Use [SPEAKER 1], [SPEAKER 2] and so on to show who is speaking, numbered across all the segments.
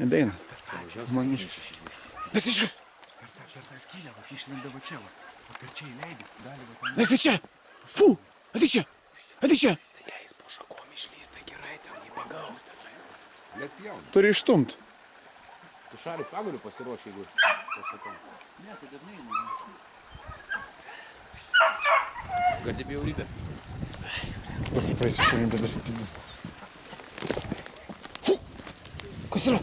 [SPEAKER 1] Nedeina. Man iš... Nesičia!
[SPEAKER 2] Per tą skylę, va, išlenda va čia, va. O per čia įleidai, gali va ten...
[SPEAKER 1] Nesičia! Fu! Atičia! Atičia!
[SPEAKER 2] Jei jis po šakom išlys, tai gerai, ten jį pagaus.
[SPEAKER 3] Bet jauna.
[SPEAKER 1] Turi išstumt.
[SPEAKER 3] Tu šalį pagaliu pasiruoši, jeigu po šakom.
[SPEAKER 2] Ne, tai dar neina.
[SPEAKER 3] Gardi bjaurybė.
[SPEAKER 1] Praeisiu šalim, bet esu pizdas. Fu! Kas yra?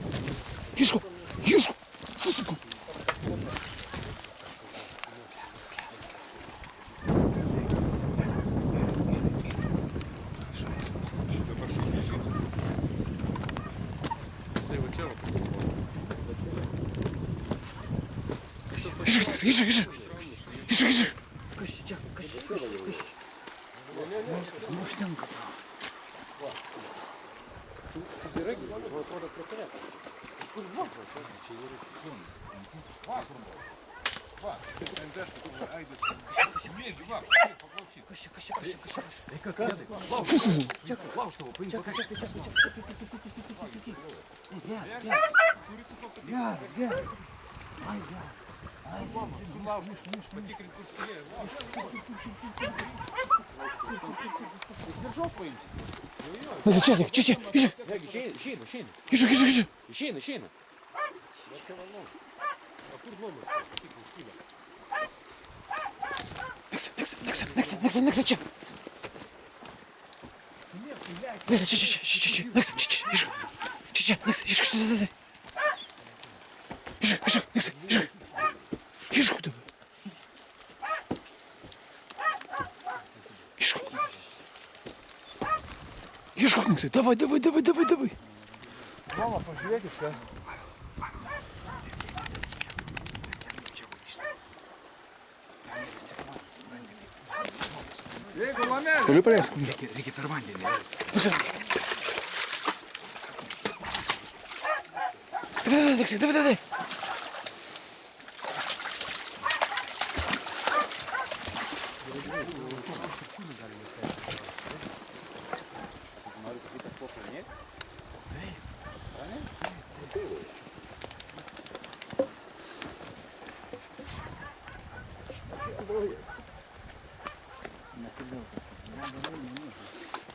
[SPEAKER 1] Ieško! Ieško! Fusiku! Išak!
[SPEAKER 2] Neužtenka.
[SPEAKER 1] Незачаток, че, išak! Išak!
[SPEAKER 3] Išeina.
[SPEAKER 1] Neksa, čia! Neksa, čia! Neksa, išak! Čia, neksa, išak! Išak, neksa, išak! Išak, dabar! Išak, neksa, davai!
[SPEAKER 2] Mama, pažiūrėkit, ką. Jeigu lamelė.
[SPEAKER 1] Galiu paleisti.
[SPEAKER 2] Reikia per vandenį versti.
[SPEAKER 1] Važiuok. Davai.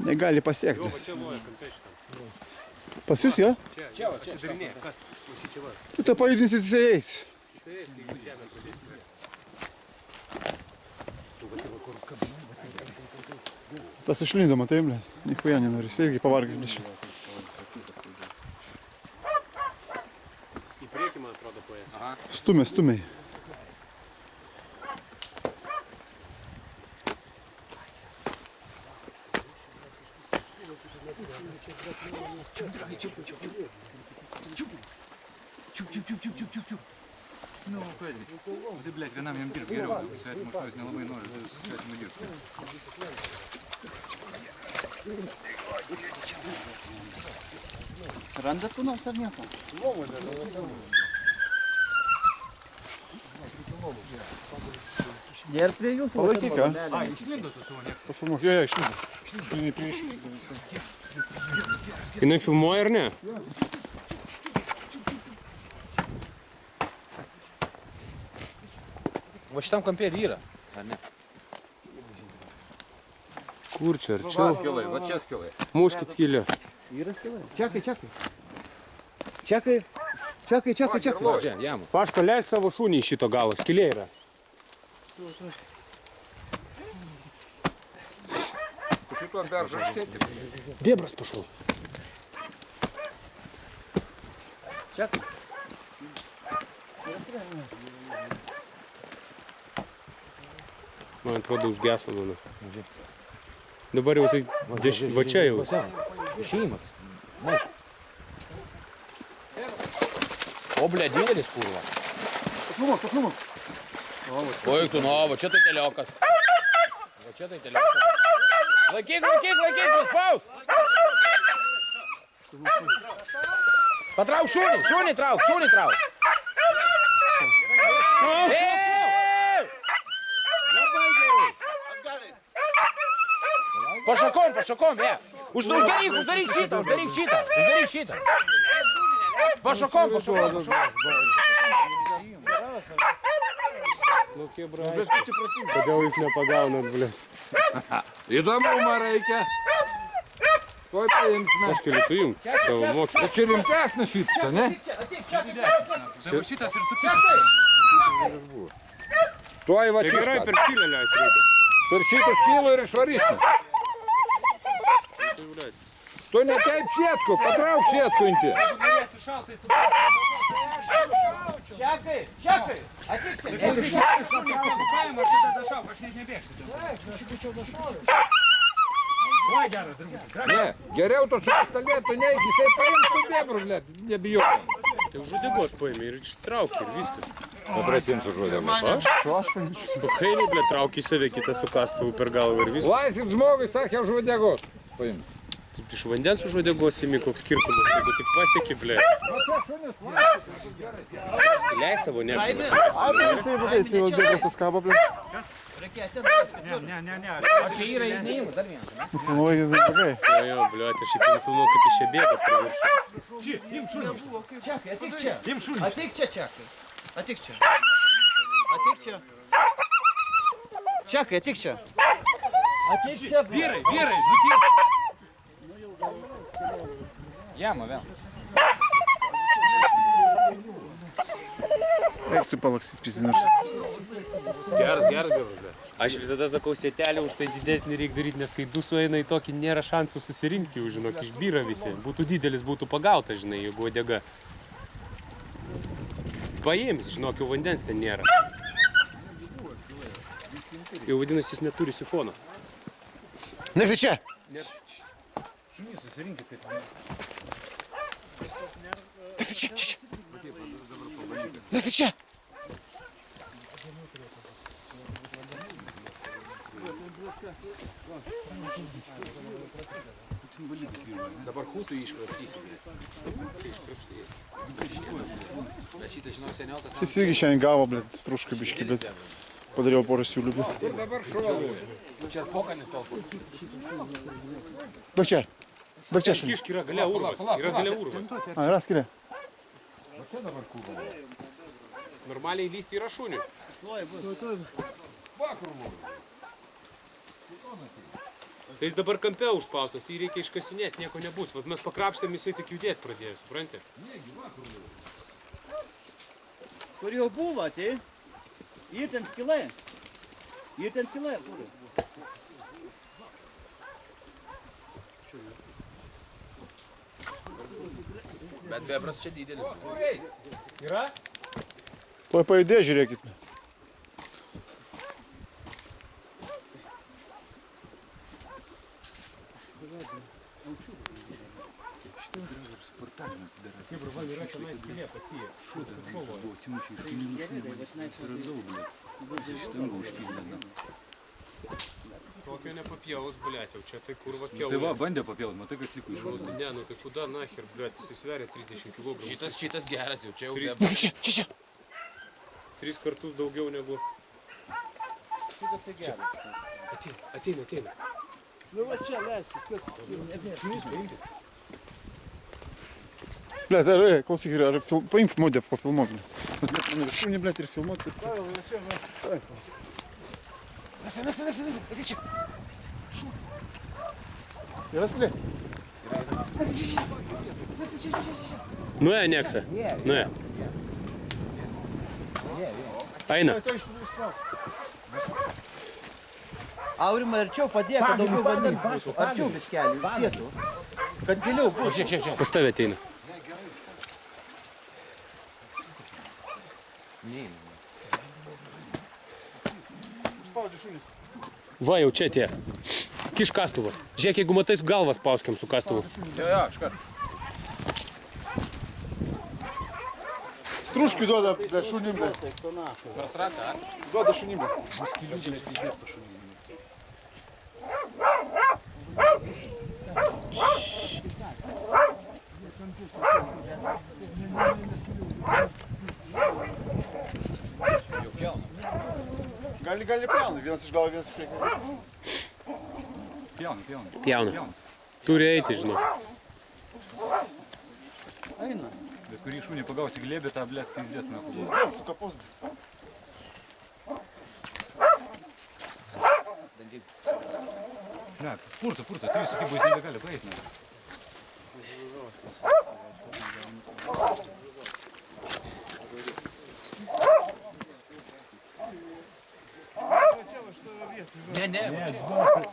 [SPEAKER 1] Negali pasiekti. Pas jūs, jo?
[SPEAKER 3] Čia. Kas?
[SPEAKER 1] Tu tą pajudinsit, jisai eis. Tas išlindo, matai, blė. Nichuja nenori. Jis irgi pavargęs biškai.
[SPEAKER 4] Į priekį, man atrodo, paėjo.
[SPEAKER 1] Stumė.
[SPEAKER 2] Čiup. Nu, kas gi. Tai, blėt, vienam jam dirb geriau, negu svetimų šuvis nelabai nori svetimų dirbti.
[SPEAKER 5] Randat tu nors ar nieko? Nėra prie jūsų.
[SPEAKER 1] Palaikyk, jo?
[SPEAKER 2] Ai, išlindo tu savo niekas.
[SPEAKER 1] Pafilmuok, jo, išlindo. Išlindo prieš.
[SPEAKER 4] Jinai filmuoja ar ne?
[SPEAKER 3] Va šitam kampė ir yra, ar ne?
[SPEAKER 4] Kur čia, arčiau?
[SPEAKER 3] Skilai, va čia skilai.
[SPEAKER 4] Muškit skylę.
[SPEAKER 5] Yra skilai. Čekai.
[SPEAKER 3] Čia, jam.
[SPEAKER 4] Paška, leis savo šunį iš šito galo, skylė yra.
[SPEAKER 3] Tu šituo beržą sėti.
[SPEAKER 4] Bėbras pašau.
[SPEAKER 5] Čekai.
[SPEAKER 4] Man atrodo, užgeso mano. Dabar jau jisai, va čia jau.
[SPEAKER 3] Šeimas. O, blė, didelis kurva.
[SPEAKER 5] Pakliumok.
[SPEAKER 3] Oi, tu nu, va čia tai teliokas. Laikyk, prispaus. Patrauk šunį trauk. Pašakom, Uždaryk šitą. Pašakom.
[SPEAKER 4] Nu, kebra, kodėl jūs nepagaunat, ble?
[SPEAKER 1] Įdomumą reikia. Tuoj paimsime.
[SPEAKER 4] Aš keliu tu jums savo mokymą.
[SPEAKER 1] Bet čia rimtesnė šitą, ne?
[SPEAKER 2] Tai va šitas ir sukistas.
[SPEAKER 1] Tuoj va
[SPEAKER 4] Tai gerai,
[SPEAKER 1] čia.
[SPEAKER 4] per kilę leist reikia.
[SPEAKER 1] Per šitą skylą ir išvarysime.
[SPEAKER 4] Tai, ble,
[SPEAKER 1] Tu neteip sėtku, patrauk sėtku inti.
[SPEAKER 2] Norėsi šaut, tai tu...
[SPEAKER 5] Čekai, ateik čia.
[SPEAKER 2] Paim, ar tu tada šauk, aš net nebėgsiu. Oi, geras, draugas.
[SPEAKER 1] Ne, geriau tu su pistolėtu neik, jisai paims tu bebrų, blėt, nebijok.
[SPEAKER 4] tai už uodegos paėmė ir ištraukė ir viskas.
[SPEAKER 1] Paprasins už uodegą.
[SPEAKER 4] Spakailiai, ble, traukė į save kitą su kastuvu per galvą ir viskas.
[SPEAKER 1] Laisvit žmogui, sakė, už uodegos. Paim.
[SPEAKER 4] Taip iš vandens už uodegos įmi koks skirtumas, jeigu tik pasiekė, ble. Leis savo neapsivą.
[SPEAKER 5] Jisai vadais, jau bėgas skaba, blė.
[SPEAKER 2] Ne.
[SPEAKER 3] Čia yra įneimas dar vienas.
[SPEAKER 5] Filmuoji, tai blogai.
[SPEAKER 4] Jo, ble, aš šiaip nufilmuoju, kaip iš čia bėga per viršų.
[SPEAKER 5] Čekai, ateik čia. Ateik čia, Čekai. Ateik čia. Ateik čia. Čekai, ateik čia. Ateik čia, blė.
[SPEAKER 2] Vyrai, nuties.
[SPEAKER 3] Jama vėl.
[SPEAKER 5] Eik tu palaksyt pizdinus.
[SPEAKER 4] Geras, ble. Aš visada sakau, sėtelį už tai didesnį reikia daryti, nes kai du sueina į tokį, nėra šansų susirinkti, jau, žinok, išbyra visi. Būtų didelis, būtų pagauta, žinai, jeigu uodega. Paims, žinok, jau vandens ten nėra. Jau vadinasi, jis neturi sifono.
[SPEAKER 5] Nesi čia. Nesi čia. Nesi čia.
[SPEAKER 3] Dabar hūtų iškrapštysi. Bet šitą žinau seniau, kad...
[SPEAKER 5] Jis irgi šiandien gavo, blė, strušką biškį, bet padariau porą siūlių, blė.
[SPEAKER 1] Kur dabar šuolų?
[SPEAKER 3] Čia poka netolku.
[SPEAKER 5] Daug čia. Daug čia šunį.
[SPEAKER 4] Kišk yra galia urvas. Yra galia urvas.
[SPEAKER 5] A, yra skilė.
[SPEAKER 4] Normaliai lysti yra šuniui. Tai jis dabar kampe užspaustas, jį reikia iškasinėti, nieko nebus. Vat mes pakrapštėm, jisai tik judėti pradėjo, supranti?
[SPEAKER 5] Kur jau buvo, tai? Ir ten skilai. Kur?
[SPEAKER 3] Bet bebras čia didelis.
[SPEAKER 4] Yra?
[SPEAKER 5] Tuoj pajudėjo, žiūrėkit.
[SPEAKER 4] Va, yra tenais skylė pasiję.
[SPEAKER 2] Buvo atsimušę iš šunų, radau, blėt. Šitangą užpildė.
[SPEAKER 4] Tokio nepapjaus, blėt, jau čia tai kur va
[SPEAKER 2] Tai
[SPEAKER 4] kiaulė.
[SPEAKER 2] va, bandė papjaut, matai, kas liko iš šunų.
[SPEAKER 4] Ne, nu tai kuda nahir, blėt, jisai sveria 30 kg.
[SPEAKER 3] Šitas geras jau, čia jau
[SPEAKER 4] Tri-
[SPEAKER 3] bebras.
[SPEAKER 5] Čia.
[SPEAKER 4] 3 kartus daugiau negu... Ateina.
[SPEAKER 5] Nu va čia, leiskit, kas? Šunys, paimkit. Блядь, klausyk, paim modė, pafilmuok. Nes šunį, blядь, ir filmuot. Nesi, ateik čia. Yra skilė?
[SPEAKER 4] Nuėjo Neksa. Nuėjo. Eina.
[SPEAKER 5] Aurimai, arčiau padėk, kad daugiau vandens būtų. Arčiau biškelį, sėtų. Kad giliau būtų.
[SPEAKER 3] Žiūrėk.
[SPEAKER 4] Pas tave ateina.
[SPEAKER 5] Spaudžiu šunis.
[SPEAKER 4] Va, jau čia tie. Kiš kastuvą. Žiūrėk, jeigu matai, su galvas pauskiam su kastuvu.
[SPEAKER 3] Jo, iškart.
[SPEAKER 5] Struškiui duoda, blядь, šunim, blядь.
[SPEAKER 3] Prasratą, ar?
[SPEAKER 5] Duoda šunim, blядь.
[SPEAKER 3] Jau pjauna.
[SPEAKER 5] Gali nepjauna, vienas iš galo, vienas iš priekio.
[SPEAKER 2] Pjauna.
[SPEAKER 4] Pjauna. Turi eiti, žinau.
[SPEAKER 5] Eina.
[SPEAKER 2] Bet kurį šunį pagausi glėbį, tą, blėt, pizdės nuo kubų.
[SPEAKER 5] Pizdet su kapos.
[SPEAKER 2] Ne, purto, 3 su kibų jis nebegali paeiti. Ne.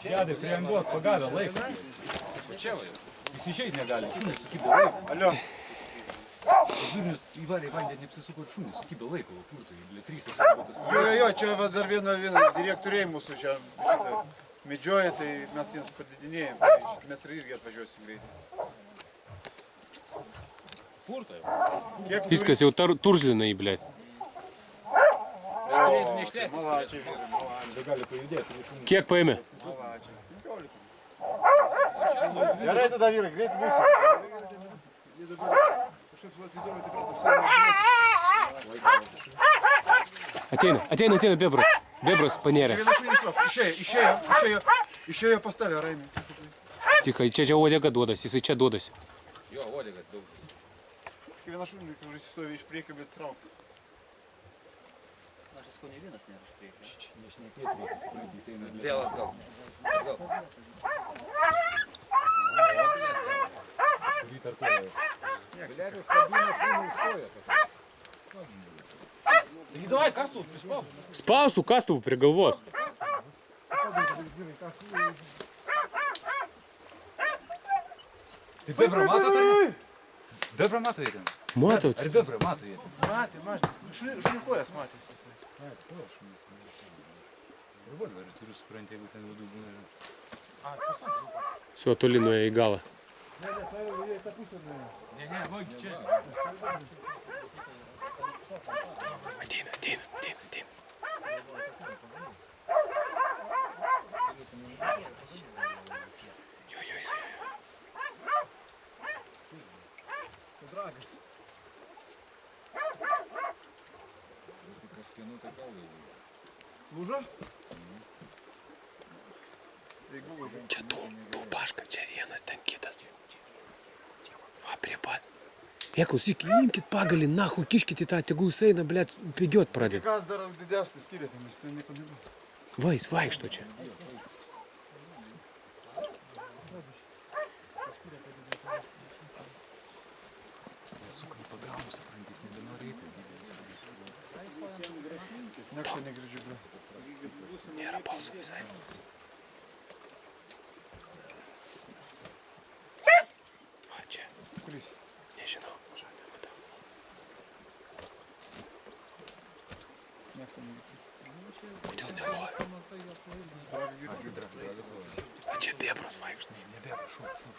[SPEAKER 2] Jadai prie angos pagavę laiką. Jis išeit negali, šunį sukibę laiką.
[SPEAKER 1] Alio.
[SPEAKER 2] Durnius įvalė į vandenį apsisuko ir šunį sukibę laiką, o purto, blėt, 3 sukibotas.
[SPEAKER 1] Jo, čia va dar viena direktoriai mūsų čia šitą medžioja, tai mes jiems padidinėjom. Tai mes irgi atvažiuosim greitai. Kiek
[SPEAKER 4] Viskas jau turžlinai, blėt.
[SPEAKER 1] Malačiai vyrai,
[SPEAKER 2] Gali pajudėti, šunį.
[SPEAKER 4] Kiek paėmė?
[SPEAKER 1] malačiai. 15. Gerai tada vyrai, greit būsim. Jie dabar kažkaip atidaro tikrai apsirengę.
[SPEAKER 4] Ateina bebras. Bebras panėrė.
[SPEAKER 1] Vienas šunys išėjo pas tave, Raimai.
[SPEAKER 4] Cichai, čia uodega duodas, jisai čia duodasi.
[SPEAKER 3] Jo, uodega daug.
[SPEAKER 1] Vienas šunys, kuris įstovi iš priekio, bet traukti.
[SPEAKER 5] Aš esu ne vienas nėra iš priekio.
[SPEAKER 2] Nešnekėti reikia, supranti, jis eina blėt.
[SPEAKER 3] Vėl atgal.
[SPEAKER 2] Kurį tarkuoja.
[SPEAKER 3] Taigi davai, kas tu, prispau?
[SPEAKER 4] Spausų kastuvų prie galvos.
[SPEAKER 2] Tai bebrą matot ar ne? Bebrą mato jie ten?
[SPEAKER 4] Matot?
[SPEAKER 2] Ar bebrą mato jie ten?
[SPEAKER 1] Matė. Šunikojas matės.
[SPEAKER 2] Revolverį turiu supranti, jeigu ten laudų būna.
[SPEAKER 4] Su toli nuėjo į galą.
[SPEAKER 2] Ne, vagi čia.
[SPEAKER 4] Ateina.
[SPEAKER 1] Dragas.
[SPEAKER 2] Kažkienų tai kalgai.
[SPEAKER 1] Lūžo?
[SPEAKER 4] Čia du, paška, čia vienas, ten kitas. Va, prie pat. Klausyk, imkit pagalį, nahu, kiškit į tą, tegu jis eina, blėt, bėgiot pradėt.
[SPEAKER 1] Kas dar didesnis skiriasi, nes ten nieko nebuvo.
[SPEAKER 4] Va, jis vaikšto čia.
[SPEAKER 2] Sukrai pagaunu, supranti, jis nebenori eiti.
[SPEAKER 1] Nieko negrįžiu, ble.
[SPEAKER 4] Nėra balsų visai. Va, čia.
[SPEAKER 1] Kuris?
[SPEAKER 4] Nežinau.
[SPEAKER 1] Nieko negrįžiu.
[SPEAKER 4] Kodėl neloja? A čia bebras vaikšto.
[SPEAKER 2] Nebėra, šuo.
[SPEAKER 1] Neksik.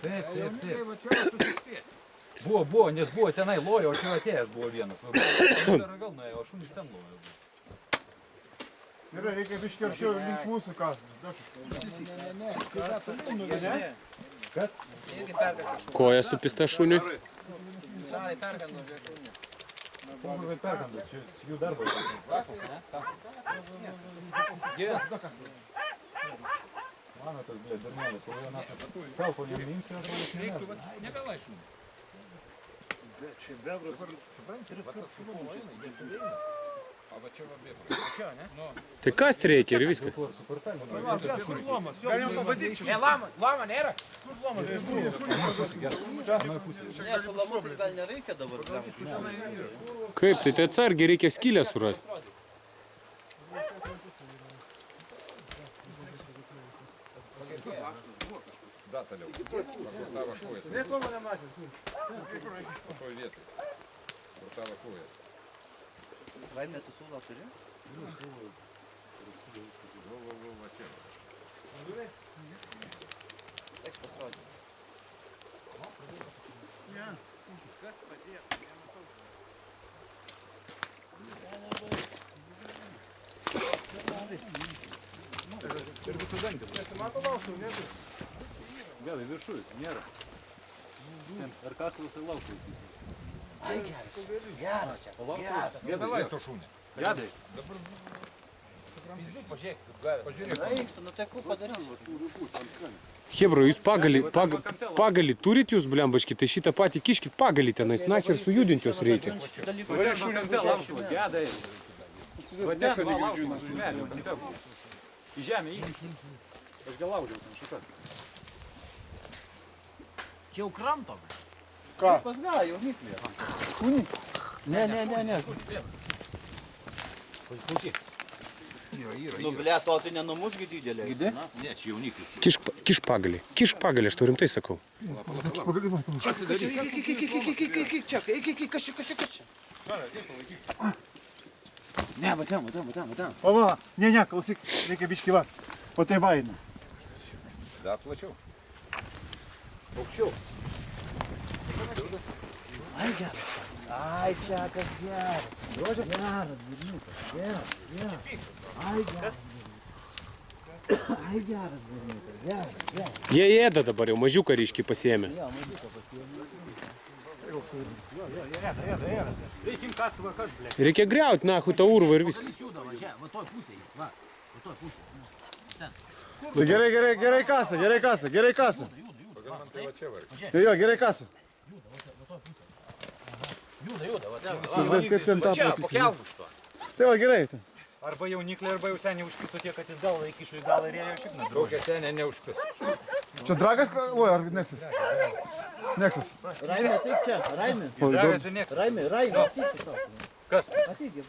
[SPEAKER 2] Taip. Buvo, nes buvo tenai lojo, o čia atėjęs buvo vienas. Gal nuėjo, o šunys ten lojo.
[SPEAKER 1] Gerai, reikia biškį arčiau link mūsų kasą.
[SPEAKER 2] Kas?
[SPEAKER 4] Koja supista šuniui.
[SPEAKER 5] Šarai perkando žėšūnė.
[SPEAKER 2] Pumurvai perkando, čia jų darbas. Mano tas, blėt, darnelis, o vieną stelpo neimsi, atrodo, nebelaišinu.
[SPEAKER 1] Čia bebras.
[SPEAKER 4] Tai kast reikia ir viską.
[SPEAKER 1] Galim pabandyti čia.
[SPEAKER 3] Lama nėra?
[SPEAKER 5] Ne, su lamu tai gal nereikia dabar.
[SPEAKER 4] Kaip, tai atsargiai reikia skylę surasti.
[SPEAKER 1] Nieko nematė.
[SPEAKER 5] Raimė, tu sulą turi? Eik pasirodė.
[SPEAKER 2] Ir visada gal į viršų, nėra. Ar kastulas ir laukus.
[SPEAKER 5] Ai, geras, geras čia, geras.
[SPEAKER 3] Davai to šūnį.
[SPEAKER 2] Gedai.
[SPEAKER 5] Eik, nu tai ko padarysi?
[SPEAKER 4] Hebra, jūs pagalį turit jūs, blembaški, tai šitą patį kiškit pagalį tenais, nachir sujudinti jos reikia.
[SPEAKER 2] Gedai. Vadės, va, laužau, žumelį, kampe. Į žemę įkį. Aš gal laužiau ten šitą.
[SPEAKER 6] Čia jau kramto.
[SPEAKER 1] Ką?
[SPEAKER 5] Pas gal, jauniklė. Ne. Nu, ble, to tai nenumušgi didelė.
[SPEAKER 2] Gidė?
[SPEAKER 3] Ne, čia jauniklis.
[SPEAKER 4] Kiš pagalį, aš to rimtai sakau.
[SPEAKER 5] Kas čia?
[SPEAKER 6] Ne, va ten.
[SPEAKER 1] O va, ne, klausyk, reikia biškį va. O tai va eina.
[SPEAKER 3] Dar plačiau.
[SPEAKER 5] Aukščiau. Ai, geras. Ai, čia kas geras. Geras, berniukas. Geras. Ai, geras. Ai, geras, berniukas. Geras.
[SPEAKER 4] Jie ėda dabar jau, mažiuką ryškiai pasiėmė.
[SPEAKER 2] Reikim kastuvą kas, ble.
[SPEAKER 4] Reikia griauti, nahu, tą urvą ir viską.
[SPEAKER 6] Va toj pusėj, va. Va toj pusėj.
[SPEAKER 1] Tai gerai kasa. Jo, gerai kasa.
[SPEAKER 6] Juda, va ten.
[SPEAKER 1] Kaip ten tą
[SPEAKER 6] Čia,
[SPEAKER 1] papysė.
[SPEAKER 6] pakelk už to.
[SPEAKER 1] Tai va, gerai.
[SPEAKER 2] Arba jauniklė, arba jau seniai užpiso tiek, kad jis galą įkišo į galą ir jie jau šiaip nedrožė.
[SPEAKER 3] Kokia senė neužpis.
[SPEAKER 1] Čia dragas, oi, ar Nexus? Nexus.
[SPEAKER 5] Raimė, ateik čia. Raimė.
[SPEAKER 2] Dragas ir mėgstas.
[SPEAKER 5] Raimė, ateik čia.
[SPEAKER 2] Kas?
[SPEAKER 5] Ateik, jie